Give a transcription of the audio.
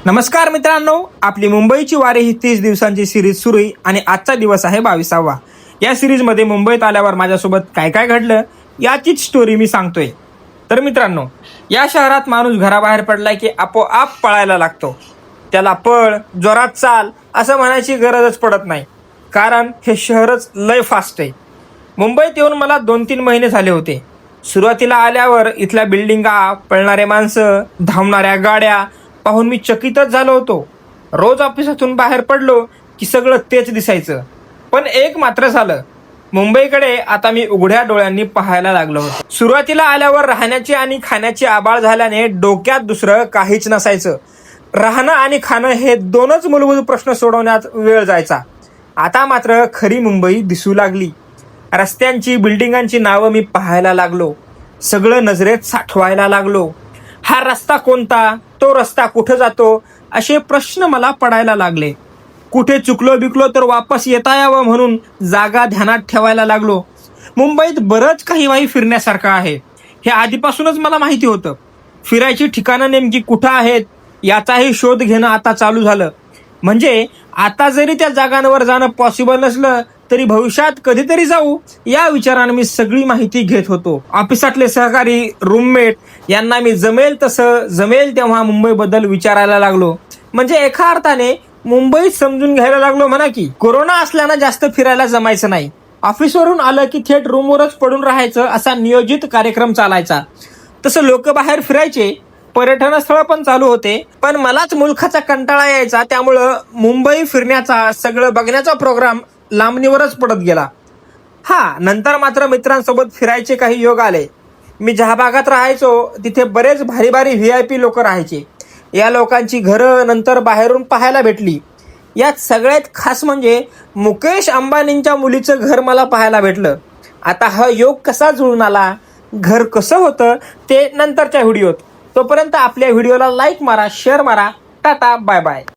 नमस्कार मित्रांनो, आपली मुंबईची वारी ही 30 दिवसांची सिरीज सुरू आहे आणि आजचा दिवस आहे 22वा। या सिरीजमध्ये मुंबईत आल्यावर माझ्यासोबत काय काय घडलं याचीच स्टोरी मी सांगतोय। तर मित्रांनो, या शहरात माणूस घराबाहेर पडलाय की आपोआप पळायला लागतो। त्याला पळ, जोरात चाल असं म्हणायची गरजच पडत नाही, कारण हे शहरच लय फास्ट आहे। मुंबईत येऊन मला 2-3 महिने झाले होते। सुरुवातीला आल्यावर इथल्या बिल्डिंगा, पळणारे माणसं, धावणाऱ्या गाड्या पाहून मी चकितच झालो होतो। रोज ऑफिसातून बाहेर पडलो की सगळं तेच दिसायचं, पण एक मात्र झालं, मुंबईकडे आता मी उघड्या डोळ्यांनी पाहायला लागलो होतो। सुरुवातीला आल्यावर राहण्याची आणि खाण्याची आबाळ झाल्याने डोक्यात दुसरं काहीच नसायचं। राहणं आणि खाणं हे दोनच मूलभूत प्रश्न सोडवण्यात वेळ जायचा। आता मात्र खरी मुंबई दिसू लागली। रस्त्यांची, बिल्डिंगांची नावं मी पाहायला लागलो, सगळं नजरेत साठवायला लागलो। हा रस्ता कोणता, तो रस्ता कुठं जातो, असे प्रश्न मला पडायला लागले। कुठे चुकलो बिकलो तर वापस येता यावं म्हणून जागा ध्यानात ठेवायला लागलो। मुंबईत बरंच काही वाई फिरण्यासारखं आहे, हे आधीपासूनच मला माहिती होतं। फिरायची ठिकाणं नेमकी कुठं आहेत याचाही शोध घेणं आता चालू झालं। म्हणजे आता जरी त्या जागांवर जाणं पॉसिबल नसलं तरी भविष्यात कधीतरी जाऊ या विचाराने मी सगळी माहिती घेत होतो। ऑफिसातले सहकारी, रूममेट यांना मी जमेल तेव्हा मुंबईबद्दल विचारायला लागलो। म्हणजे एका अर्थाने मुंबईत समजून घ्यायला लागलो म्हणा की। कोरोना असल्यानं जास्त फिरायला जमायचं नाही। ऑफिसवरून आलं की थेट रूमवरच पडून राहायचं असा नियोजित कार्यक्रम चालायचा। तसं लोक बाहेर फिरायचे, पर्यटन स्थळ पण चालू होते, पण मलाच मुलखाचा कंटाळा यायचा, त्यामुळं मुंबई फिरण्याचा, सगळं बघण्याचा प्रोग्राम लांबणीवरच पडत गेला। नंतर मात्र मित्रांसोबत फिरायचे काही योग आले। मी ज्या भागात राहायचो तिथे बरेच भारी भारी VIP लोक राहायचे। या लोकांची घरं नंतर बाहेरून पाहायला भेटली। यात सगळ्यात खास म्हणजे मुकेश अंबानींच्या मुलीचं घर मला पाहायला भेटलं। आता हा योग कसा जुळून आला, घर कसं होतं ते नंतरच्या व्हिडिओत। तोपर्यंत आपल्या व्हिडिओला लाईक मारा, शेअर मारा। Tata, bye bye.